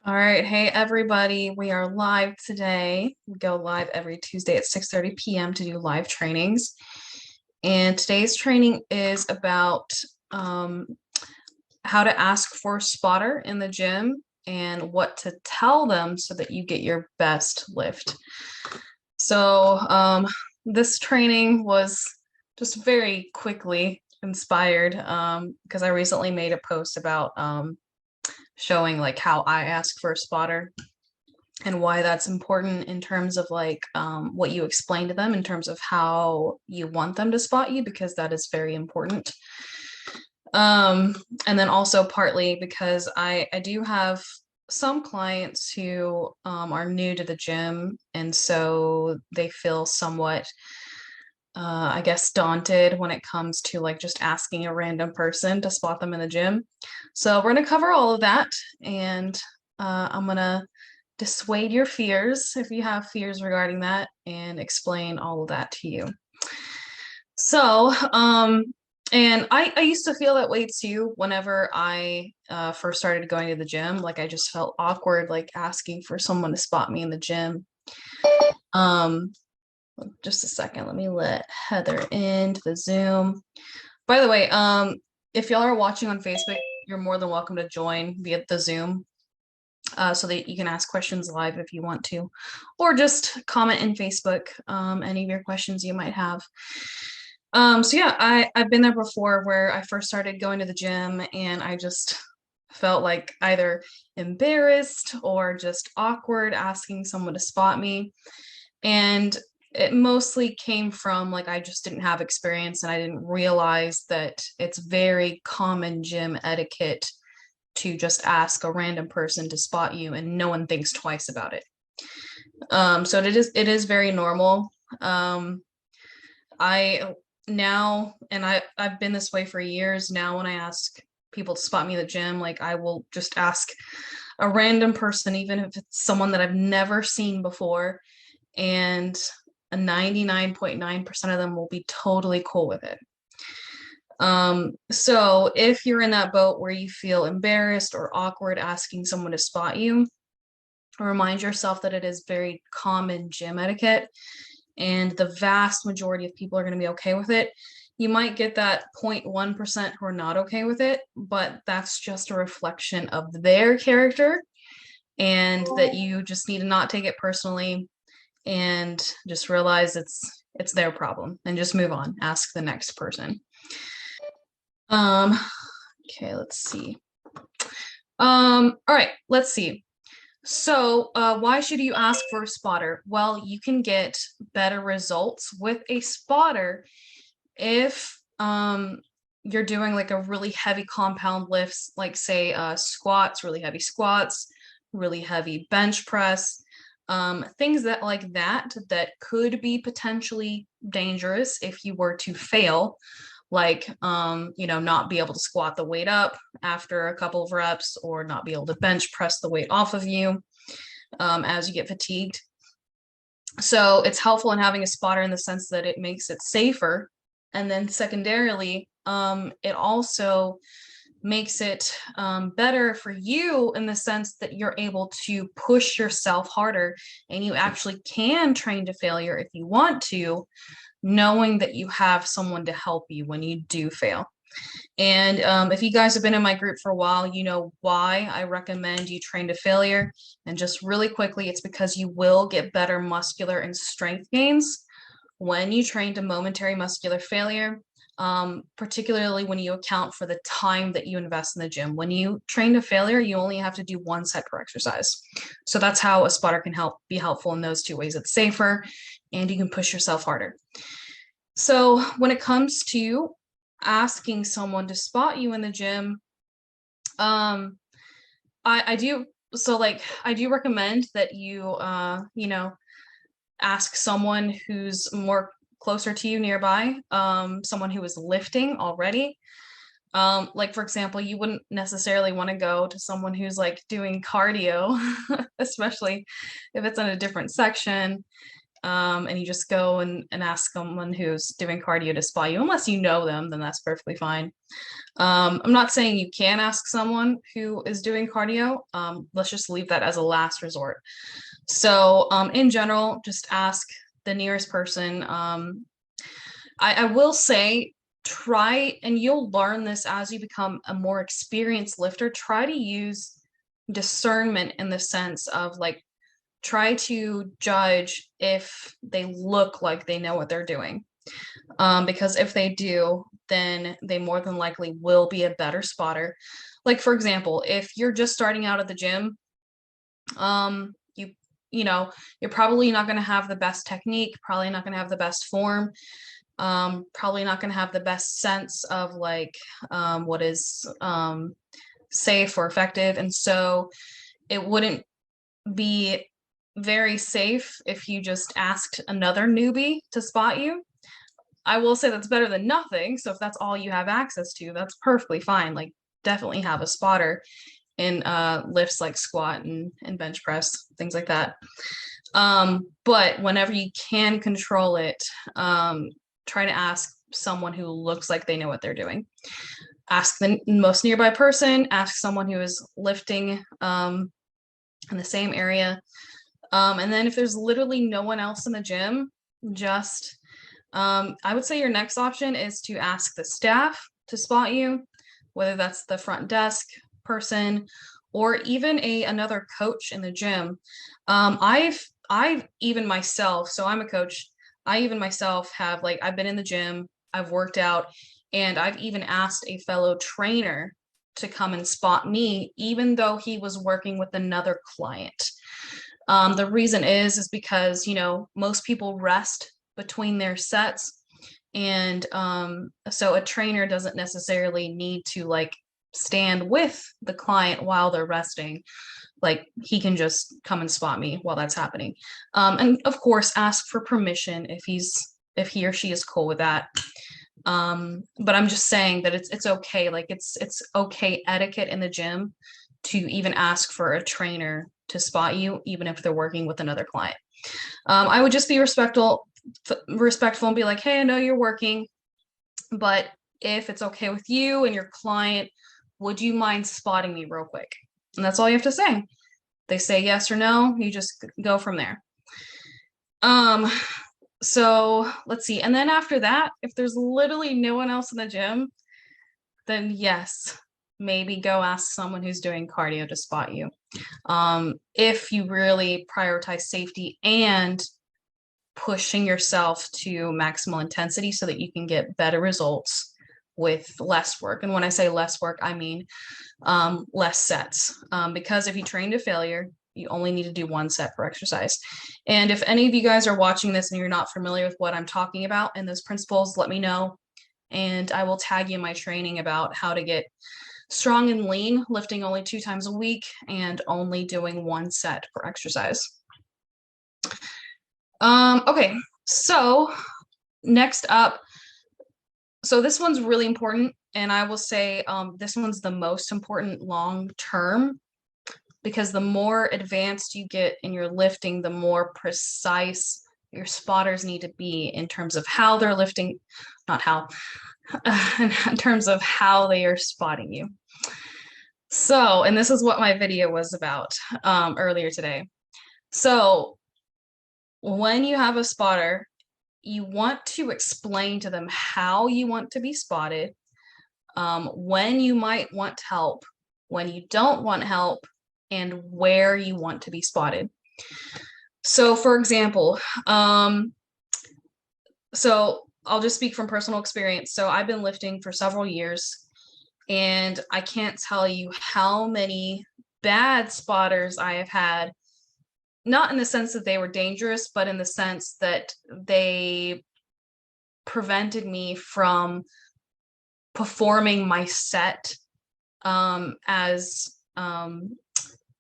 All right, hey everybody. We are live today. We go live every Tuesday at 6:30 p.m. to do live trainings. And today's training is about um, how to ask for a spotter in the gym and what to tell them so that you get your best lift. So, this training was just very quickly inspired because I recently made a post about showing like how I ask for a spotter and why that's important in terms of like what you explain to them in terms of how you want them to spot you, because that is very important. Um, and then also partly because I do have some clients who are new to the gym, and so they feel somewhat I guess daunted when it comes to like just asking a random person to spot them in the gym. So we're gonna cover all of that, and I'm gonna dissuade your fears if you have fears regarding that and explain all of that to you. So, and I used to feel that way too whenever I first started going to the gym. Like I just felt awkward, like asking for someone to spot me in the gym. Um, just a second, let me let Heather into the Zoom. By the way, if y'all are watching on Facebook, you're more than welcome to join via the Zoom so that you can ask questions live if you want to, or just comment in Facebook any of your questions you might have. So yeah, I've been there before where I first started going to the gym and I just felt like either embarrassed or just awkward asking someone to spot me. And it mostly came from like I just didn't have experience and I didn't realize that it's very common gym etiquette to just ask a random person to spot you and no one thinks twice about it. So it is very normal. I now and I've been this way for years now. When I ask people to spot me at the gym, like I will just ask a random person, even if it's someone that I've never seen before, and a 99.9% of them will be totally cool with it. So if you're in that boat where you feel embarrassed or awkward asking someone to spot you, remind yourself that it is very common gym etiquette and the vast majority of people are going to be okay with it. You might get that 0.1% who are not okay with it, but that's just a reflection of their character, and that you just need to not take it personally and just realize it's their problem and just move on. Ask the next person. Um, okay, let's see. All right, let's see. So, why should you ask for a spotter? Well, you can get better results with a spotter if you're doing like a really heavy compound lifts, like say squats, really heavy bench press, things that like that could be potentially dangerous if you were to fail, like not be able to squat the weight up after a couple of reps or not be able to bench press the weight off of you as you get fatigued. So it's helpful in having a spotter in the sense that it makes it safer. And then secondarily, it also makes it better for you in the sense that you're able to push yourself harder and you actually can train to failure if you want to, knowing that you have someone to help you when you do fail. And if you guys have been in my group for a while, you know why I recommend you train to failure. And just really quickly, it's because you will get better muscular and strength gains when you train to momentary muscular failure, particularly when you account for the time that you invest in the gym. When you train to failure, you only have to do one set per exercise. So that's how a spotter can be helpful in those two ways. It's safer and you can push yourself harder. So when it comes to asking someone to spot you in the gym, um, I do so like I do recommend that you ask someone who's more closer to you nearby, someone who is lifting already. Like for example, you wouldn't necessarily want to go to someone who's like doing cardio, especially if it's in a different section. and you just go and ask someone who's doing cardio to spot you. Unless you know them, then that's perfectly fine. I'm not saying you can ask someone who is doing cardio. Let's just leave that as a last resort. So in general, just ask the nearest person. I will say, try, and you'll learn this as you become a more experienced lifter, try to use discernment in the sense of like, try to judge if they look like they know what they're doing. Because if they do, then they more than likely will be a better spotter. Like, for example, if you're just starting out at the gym, you know, you're probably not going to have the best technique, probably not going to have the best form, probably not going to have the best sense of like what is safe or effective. And so it wouldn't be very safe if you just asked another newbie to spot you. I will say that's better than nothing. So if that's all you have access to, that's perfectly fine. Like, definitely have a spotter in lifts like squat and bench press, things like that. But whenever you can control it, try to ask someone who looks like they know what they're doing. Ask the most nearby person, ask someone who is lifting in the same area. And then if there's literally no one else in the gym, just I would say your next option is to ask the staff to spot you, whether that's the front desk person or even another coach in the gym. I've even myself, so I'm a coach. I even myself have, like, I've been in the gym, I've worked out, and I've even asked a fellow trainer to come and spot me, even though he was working with another client. The reason is because, you know, most people rest between their sets. And so a trainer doesn't necessarily need to like stand with the client while they're resting. Like, he can just come and spot me while that's happening. And of course, ask for permission if he or she is cool with that. But I'm just saying that it's okay. Like, it's okay etiquette in the gym to even ask for a trainer to spot you, even if they're working with another client. I would just be respectful and be like, hey, I know you're working, but if it's okay with you and your client, would you mind spotting me real quick? And that's all you have to say. They say yes or no, you just go from there. So let's see. And then after that, if there's literally no one else in the gym, then yes, maybe go ask someone who's doing cardio to spot you. If you really prioritize safety and pushing yourself to maximal intensity so that you can get better results with less work. And when I say less work, I mean less sets. Because if you train to failure, you only need to do one set per exercise. And if any of you guys are watching this and you're not familiar with what I'm talking about and those principles, let me know. And I will tag you in my training about how to get strong and lean, lifting only 2 times a week and only doing one set per exercise. Okay, so next up, so this one's really important, and I will say this one's the most important long term, because the more advanced you get in your lifting, the more precise your spotters need to be in terms of how they're lifting, not how, in terms of how they are spotting you. So, and this is what my video was about earlier today. So when you have a spotter, you want to explain to them how you want to be spotted, when you might want help, when you don't want help, and where you want to be spotted. So for example, so I'll just speak from personal experience. So I've been lifting for several years, and I can't tell you how many bad spotters I have had, not in the sense that they were dangerous, but in the sense that they prevented me from performing my set as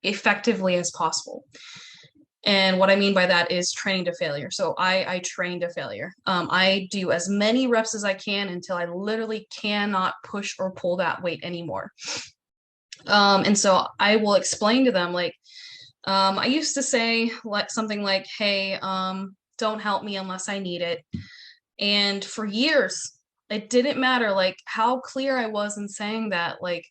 effectively as possible. And what I mean by that is training to failure. So I train to failure. I do as many reps as I can until I literally cannot push or pull that weight anymore. And so I will explain to them, like, I used to say something like, hey, don't help me unless I need it. And for years, it didn't matter like how clear I was in saying that, like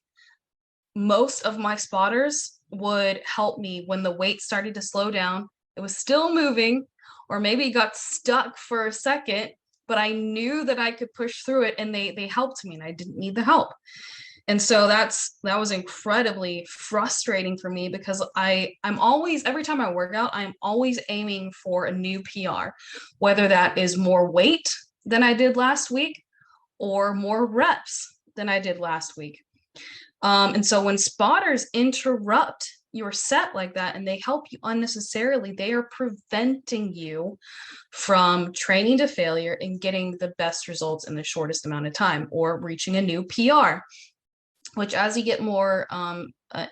most of my spotters would help me when the weight started to slow down. It was still moving, or maybe it got stuck for a second, but I knew that I could push through it, and they helped me and I didn't need the help. And so that was incredibly frustrating for me, because I'm always, every time I work out, I'm always aiming for a new PR, whether that is more weight than I did last week or more reps than I did last week. And so when spotters interrupt your set like that and they help you unnecessarily, they are preventing you from training to failure and getting the best results in the shortest amount of time, or reaching a new PR, which as you get more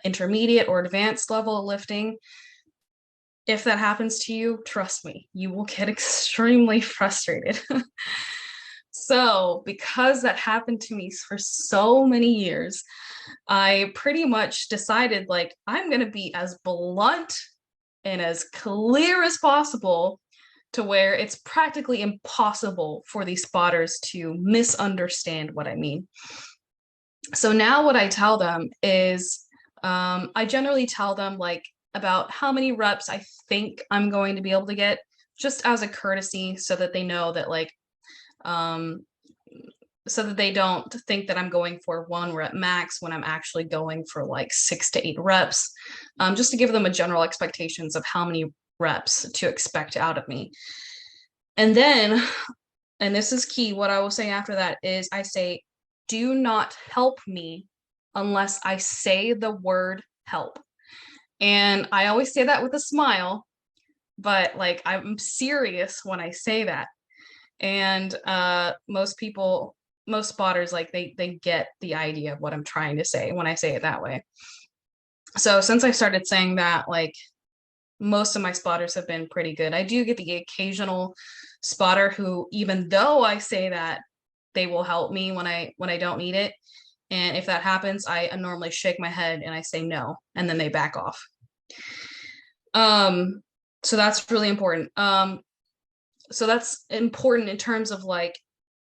intermediate or advanced level of lifting, if that happens to you, trust me, you will get extremely frustrated. So because that happened to me for so many years, I pretty much decided, like, I'm going to be as blunt and as clear as possible, to where it's practically impossible for these spotters to misunderstand what I mean. So now what I tell them is, I generally tell them like about how many reps I think I'm going to be able to get, just as a courtesy, so that they know that, like, so that they don't think that I'm going for 1 rep max when I'm actually going for like 6 to 8 reps, just to give them a general expectations of how many reps to expect out of me. And then, and this is key, what I will say after that is I say, do not help me unless I say the word help. And I always say that with a smile, but like I'm serious when I say that. And most spotters, like they get the idea of what I'm trying to say when I say it that way. So since I started saying that, like most of my spotters have been pretty good. I do get the occasional spotter who, even though I say that, they will help me when I don't need it. And if that happens, I normally shake my head and I say no, and then they back off. So that's really important. So that's important in terms of like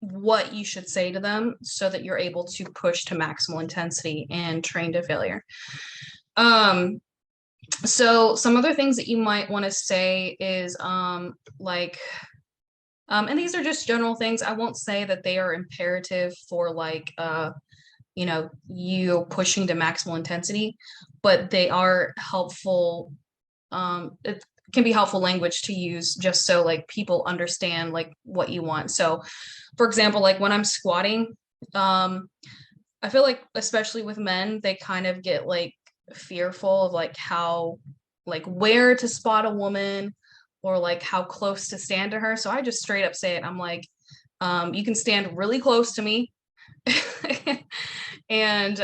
what you should say to them so that you're able to push to maximal intensity and train to failure. So some other things that you might want to say is like, and these are just general things. I won't say that they are imperative for like you know, you pushing to maximal intensity, but they are helpful. It can be helpful language to use just so like people understand like what you want. So for example, like when I'm squatting, I feel like especially with men, they kind of get like fearful of like how, like where to spot a woman, or like how close to stand to her. So I just straight up say it. I'm like, you can stand really close to me. And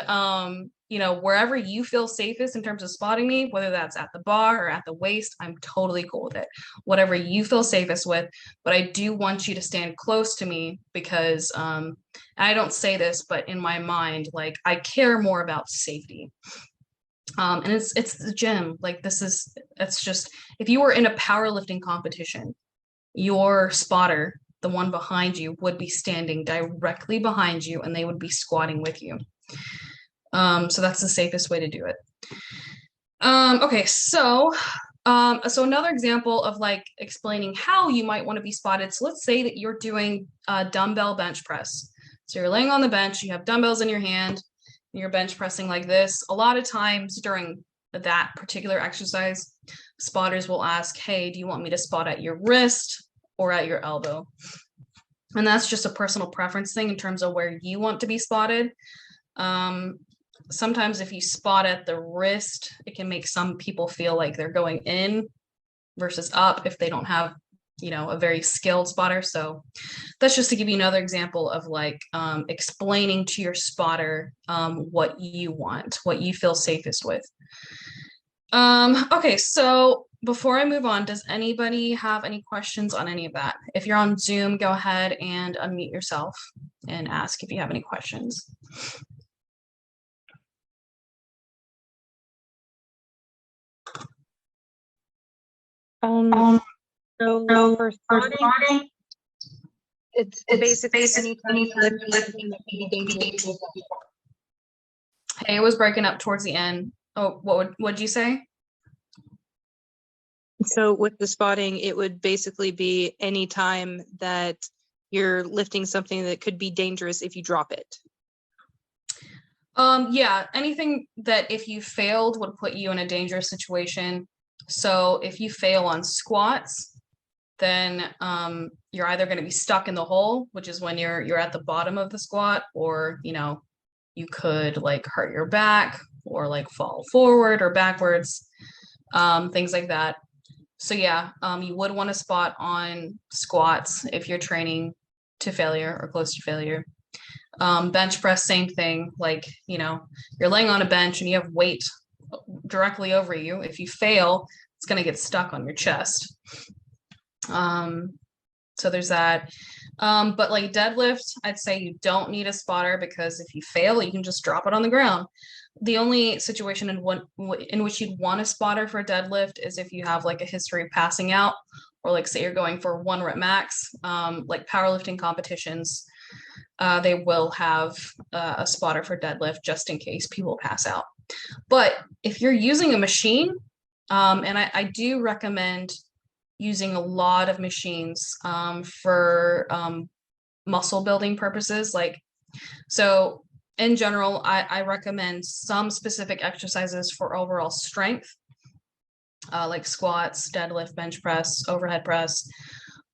you know, wherever you feel safest in terms of spotting me, whether that's at the bar or at the waist, I'm totally cool with it. Whatever you feel safest with. But I do want you to stand close to me, because I don't say this, but in my mind, like I care more about safety. And it's the gym. Like it's just, if you were in a powerlifting competition, your spotter, the one behind you, would be standing directly behind you and they would be squatting with you. So that's the safest way to do it. Okay, so another example of like explaining how you might want to be spotted. So let's say that you're doing a dumbbell bench press. So you're laying on the bench, you have dumbbells in your hand, and you're bench pressing like this. A lot of times during that particular exercise, spotters will ask, hey, do you want me to spot at your wrist or at your elbow? And that's just a personal preference thing in terms of where you want to be spotted. Sometimes if you spot at the wrist, it can make some people feel like they're going in versus up if they don't have, you know, a very skilled spotter. So that's just to give you another example of like explaining to your spotter what you want, what you feel safest with. Okay, so before I move on, does anybody have any questions on any of that? If you're on Zoom, go ahead and unmute yourself and ask if you have any questions. So for spotting, it's basically anytime you lift something that can be dangerous. Hey, it was breaking up towards the end. Oh, what'd you say? So with the spotting, it would basically be any time that you're lifting something that could be dangerous if you drop it. Yeah, anything that if you failed would put you in a dangerous situation. So if you fail on squats, then you're either going to be stuck in the hole, which is when you're at the bottom of the squat, or you could like hurt your back or like fall forward or backwards, things like that. So yeah, you would want to spot on squats if you're training to failure or close to failure. Bench press, same thing. Like, you're laying on a bench and you have weight directly over you. If you fail, it's going to get stuck on your chest. So there's that. But like deadlift, I'd say you don't need a spotter because if you fail, you can just drop it on the ground. The only situation in which you'd want a spotter for a deadlift is if you have like a history of passing out, or like say you're going for 1 rep max, like powerlifting competitions. They will have a spotter for deadlift just in case people pass out. But if you're using a machine, and I do recommend using a lot of machines for muscle building purposes. So in general, I recommend some specific exercises for overall strength, like squats, deadlift, bench press, overhead press.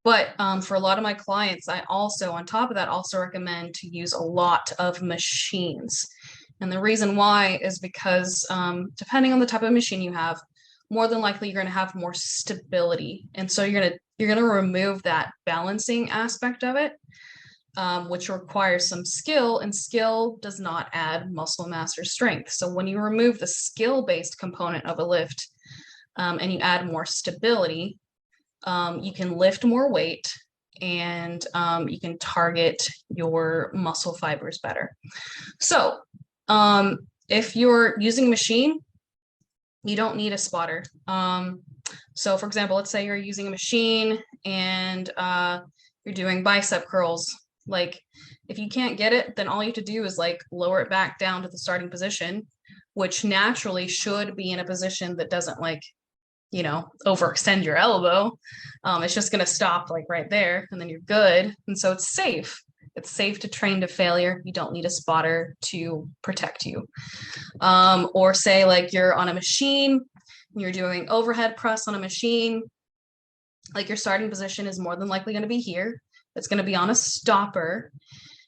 But for a lot of my clients, I also, on top of that, also recommend to use a lot of machines. And the reason why is because depending on the type of machine you have, more than likely you're going to have more stability. And so you're going to remove that balancing aspect of it, which requires some skill, and skill does not add muscle mass or strength. So when you remove the skill-based component of a lift and you add more stability, you can lift more weight and you can target your muscle fibers better. So if you're using a machine, you don't need a spotter. So for example, let's say you're using a machine and you're doing bicep curls. Like if you can't get it, then all you have to do is like lower it back down to the starting position, which naturally should be in a position that doesn't overextend your elbow. It's just going to stop like right there and then you're good. And so it's safe. It's safe to train to failure. You don't need a spotter to protect you. Or say like you're on a machine, you're doing overhead press on a machine, like your starting position is more than likely going to be here. It's going to be on a stopper.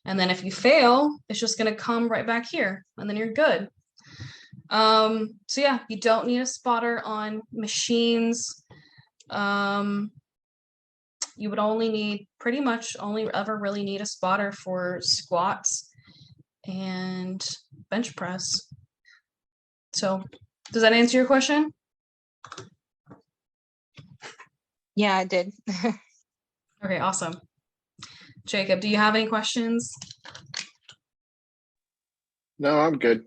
And then if you fail, it's just going to come right back here and then you're good. So yeah, you don't need a spotter on machines. You would pretty much only ever really need a spotter for squats and bench press. So does that answer your question? Yeah, it did. Okay, awesome. Jacob, do you have any questions? No, I'm good.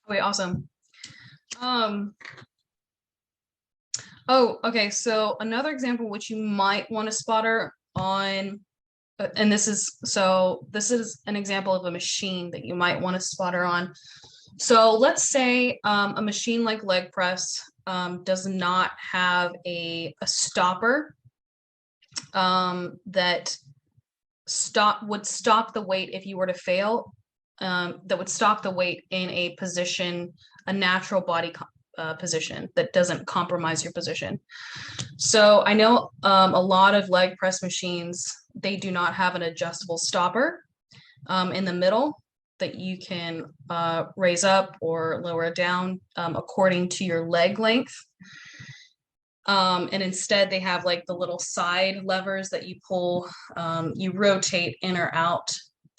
Okay, awesome. Oh, okay. So another example which you might want a spotter on, and this is an example of a machine that you might want a spotter on. So let's say a machine like leg press does not have a stopper that would stop the weight if you were to fail, that would stop the weight in a position, a natural body position that doesn't compromise your position. So I know a lot of leg press machines, they do not have an adjustable stopper in the middle that you can raise up or lower down according to your leg length. And instead they have like the little side levers that you pull, you rotate in or out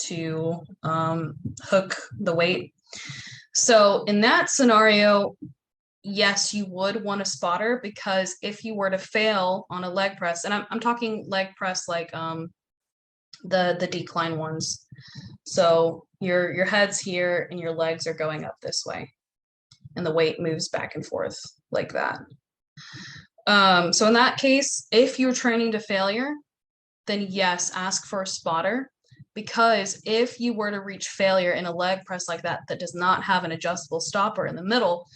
to hook the weight. So in that scenario, yes, you would want a spotter, because if you were to fail on a leg press, and I'm talking leg press like the decline ones. So your head's here and your legs are going up this way and the weight moves back and forth like that. So in that case, if you're training to failure, then yes, ask for a spotter. Because if you were to reach failure in a leg press like that, that does not have an adjustable stopper in the middle,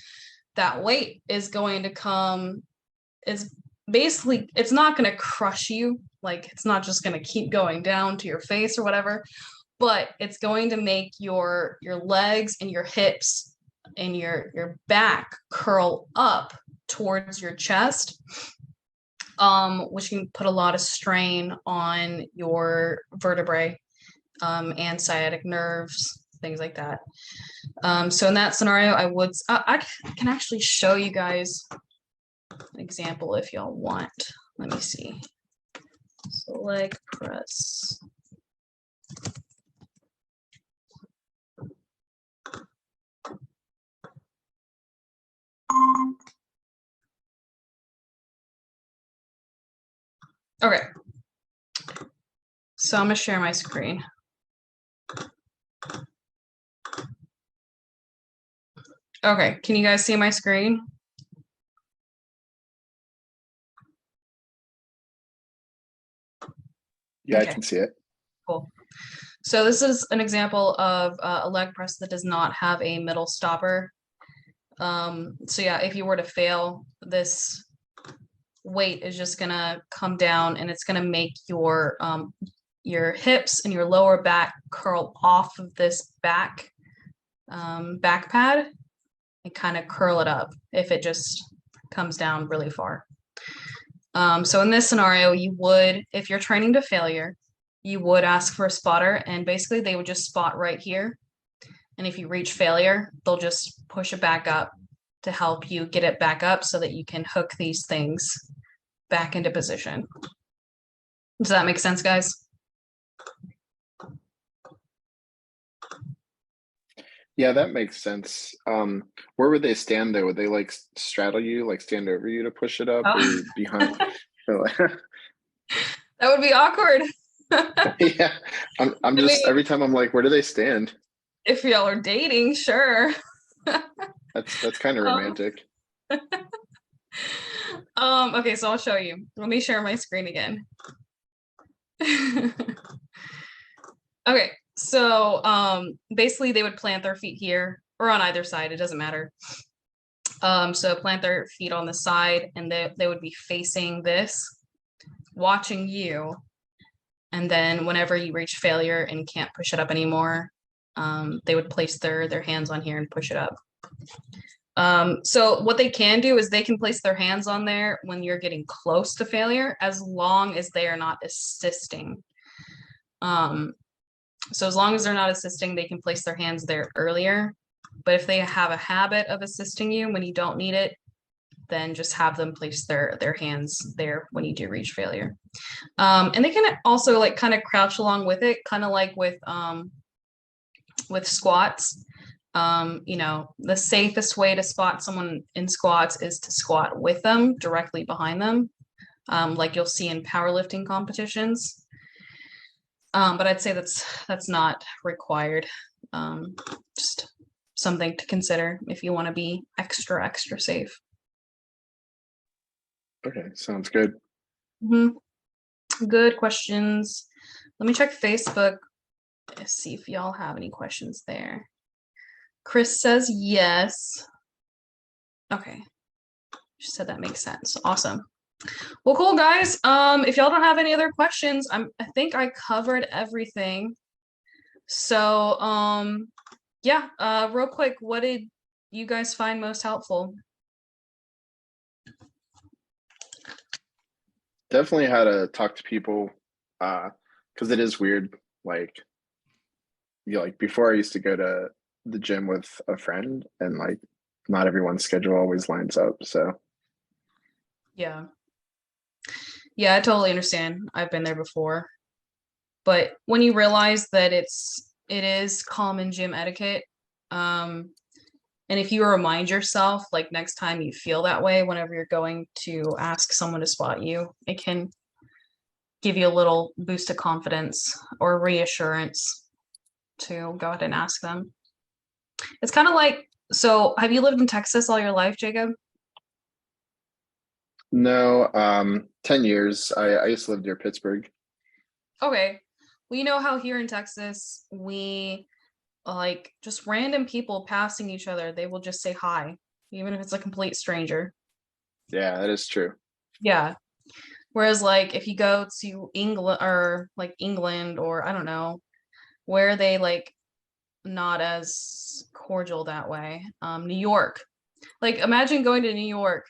that weight is going to come, is basically, it's not going to crush you. Like it's not just going to keep going down to your face or whatever, but it's going to make your legs and your hips and your back curl up towards your chest, which can put a lot of strain on your vertebrae, and sciatic nerves, things like that. So in that scenario, I can actually show you guys an example if y'all want. Let me see. So leg press. Okay. So I'm gonna share my screen. Okay, can you guys see my screen? Yeah, Okay. I can see it. Cool. So this is an example of a leg press that does not have a middle stopper. So yeah, if you were to fail, this weight is just gonna come down and it's gonna make your hips and your lower back curl off of this back pad and kind of curl it up if it just comes down really far. So in this scenario, you would, if you're training to failure, you would ask for a spotter, and basically they would just spot right here. And if you reach failure, they'll just push it back up to help you get it back up so that you can hook these things back into position. Does that make sense, guys? Yeah, that makes sense. Where would they stand though? Would they like straddle you, like stand over you to push it up, Oh. or behind? That would be awkward. Yeah, I'm I just mean, every time I'm like, where do they stand? if y'all are dating, sure. That's kind of Um, romantic. okay, so I'll show you. Let me share my screen again. Okay, so basically they would plant their feet here or on either side, it doesn't matter. So plant their feet on the side and they would be facing this, watching you. And then whenever you reach failure and can't push it up anymore, they would place their hands on here and push it up. So what they can do is they can place their hands on there when you're getting close to failure, as long as they are not assisting. So as long as they're not assisting, they can place their hands there earlier. But if they have a habit of assisting you when you don't need it, then just have them place their hands there when you do reach failure. And they can also like kind of crouch along with it, kind of like with squats. You know, the safest way to spot someone in squats is to squat with them directly behind them, like you'll see in powerlifting competitions. But I'd say that's not required. Just something to consider if you want to be extra safe. Okay, sounds good. Good questions. Let me check Facebook. See if y'all have any questions there. Chris says yes. Okay. She said that makes sense. Awesome. Well, cool, guys. If y'all don't have any other questions, I think I covered everything. So, yeah, real quick, what did you guys find most helpful? Definitely how to talk to people, because it is weird. Like, you know, like before I used to go to the gym with a friend, and like not everyone's schedule always lines up. So Yeah. Yeah, I totally understand. I've been there before. But when you realize that it is common gym etiquette, and if you remind yourself, like next time you feel that way, whenever you're going to ask someone to spot you, it can give you a little boost of confidence or reassurance to go ahead and ask them. It's kind of like, so have you lived in Texas all your life, Jacob? No, 10 years. I used to live near Pittsburgh. Okay. Well, you know how here in Texas, we like just random people passing each other, they will just say hi, even if it's a complete stranger. Yeah, that is true. Yeah. Whereas like if you go to England or like England or I don't know, where they like not as cordial that way. New York. Like imagine going to New York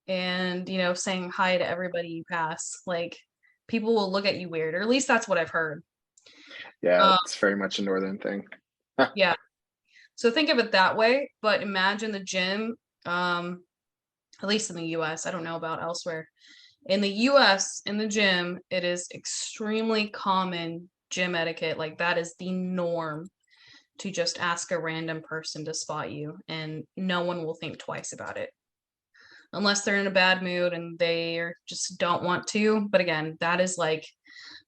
and saying hi to everybody you pass. Like people will look at you weird, or at least that's what I've heard. Yeah, Um, it's very much a northern thing. yeah. So think of it that way, but imagine the gym, at least in the US, I don't know about elsewhere. In the US, in the gym, it is extremely common gym etiquette. Like that is the norm to just ask a random person to spot you, and no one will think twice about it. Unless they're in a bad mood and just don't want to. But again, that is like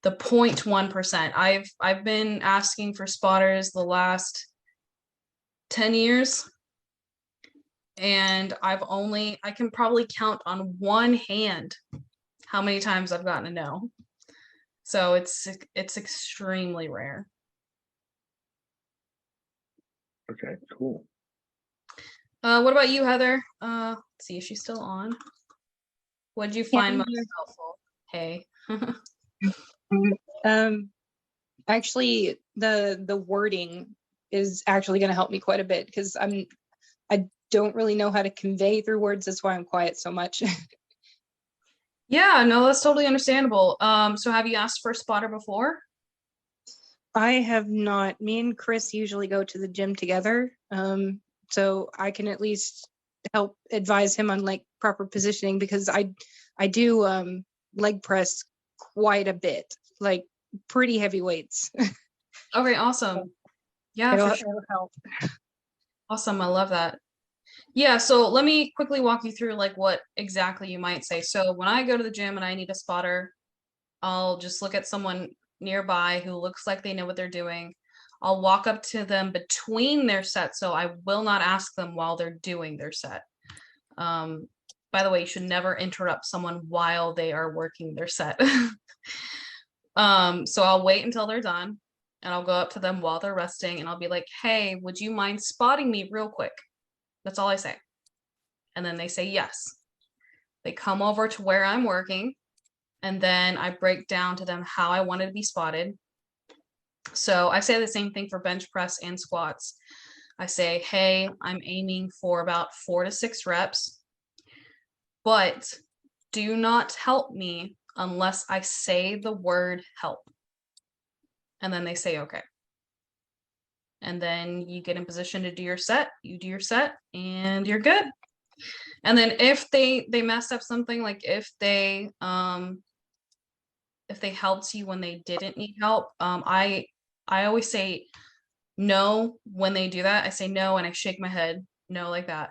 the 0.1%. I've been asking for spotters the last 10 years, and I can probably count on one hand how many times I've gotten a no. So it's extremely rare. Okay, cool. What about you, Heather? Let's see if she's still on. What did you Yeah, find I'm most here. helpful? Hey. Um, actually, the wording is actually going to help me quite a bit because I don't really know how to convey through words. That's why I'm quiet so much. Yeah, no, that's totally understandable. So have you asked for a spotter before? I have not. Me and Chris usually go to the gym together, so I can at least help advise him on like proper positioning because I do leg press quite a bit, like pretty heavy weights. Okay, awesome. Yeah, for sure. It'll help. Awesome. I love that. Yeah, so let me quickly walk you through like what exactly you might say. So when I go to the gym and I need a spotter, I'll just look at someone nearby who looks like they know what they're doing. I'll walk up to them between their sets, so I will not ask them while they're doing their set. Um, by the way, you should never interrupt someone while they are working their set. So I'll wait until they're done and I'll go up to them while they're resting and I'll be like, "Hey, would you mind spotting me real quick?" That's all I say. And then they say yes. They come over to where I'm working, and then I break down to them how I wanted to be spotted. So I say the same thing for bench press and squats. I say, hey, I'm aiming for about 4 to 6 reps, but do not help me unless I say the word help. And then they say, okay. And then you get in position to do your set, you do your set, and you're good. And then if they messed up something, like if they helped you when they didn't need help, I always say no when they do that. I say no and I shake my head no, like that.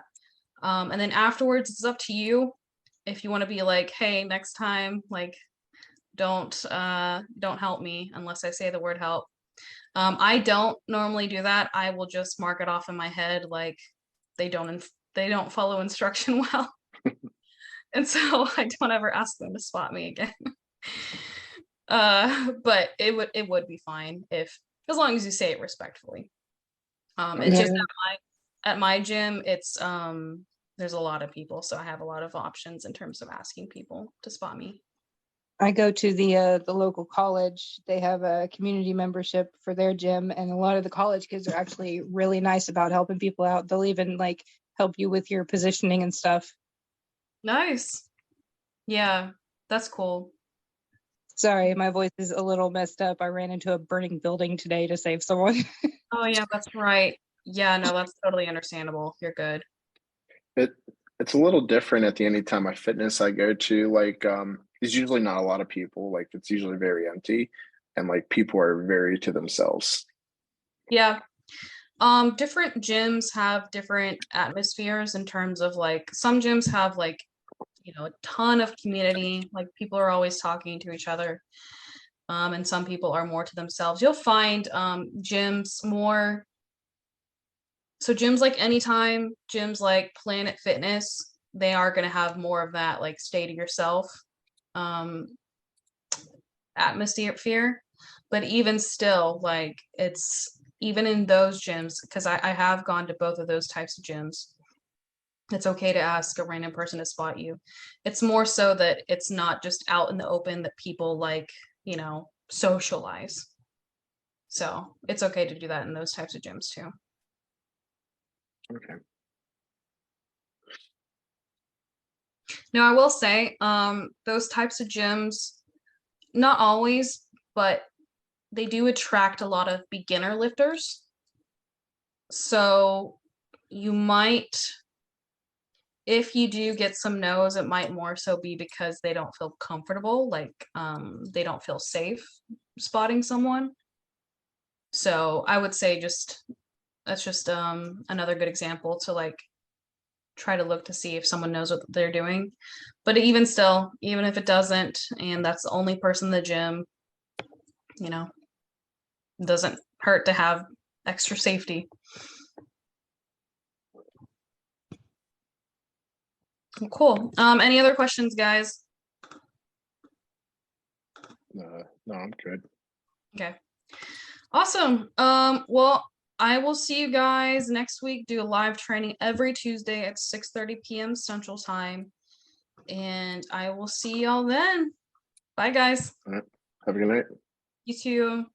And then afterwards, it's up to you if you want to be like, hey, next time, like, don't help me unless I say the word help. I don't normally do that. I will just mark it off in my head like they don't follow instruction well, and so I don't ever ask them to spot me again. But it would be fine if as long as you say it respectfully. It's Yeah. just at my gym, it's there's a lot of people, so I have a lot of options in terms of asking people to spot me. I go to the local college. They have a community membership for their gym, and a lot of the college kids are actually really nice about helping people out. They'll even like help you with your positioning and stuff. Nice. Yeah, that's cool. Sorry, my voice is a little messed up. I ran into a burning building today to save someone. Oh yeah, that's right. Yeah, no, that's totally understandable. You're good. It it's a little different at the Anytime My Fitness I go to. Like, there's usually not a lot of people. Like, it's usually very empty, and like people are very to themselves. Yeah. Different gyms have different atmospheres in terms of like some gyms have like, a ton of community, like people are always talking to each other. And some people are more to themselves. You'll find gyms more so gyms like Anytime, gyms like Planet Fitness, they are going to have more of that like stay to yourself atmosphere. But even still, like it's even in those gyms, because I have gone to both of those types of gyms, it's okay to ask a random person to spot you. It's more so that it's not just out in the open that people like, you know, socialize. So it's okay to do that in those types of gyms too. Okay. Now I will say, those types of gyms, not always, but they do attract a lot of beginner lifters. So you might, if you do get some no's, it might more so be because they don't feel comfortable, like they don't feel safe spotting someone. So I would say that's just another good example to like try to look to see if someone knows what they're doing. But even still, even if it doesn't, and that's the only person in the gym, you know, it doesn't hurt to have extra safety. Cool. Any other questions, guys? No, I'm good. Okay. Awesome. Well, I will see you guys next week. Do a live training every Tuesday at 6:30 p.m. Central Time. And I will see y'all then. Bye, guys. All right. Have a good night. You too.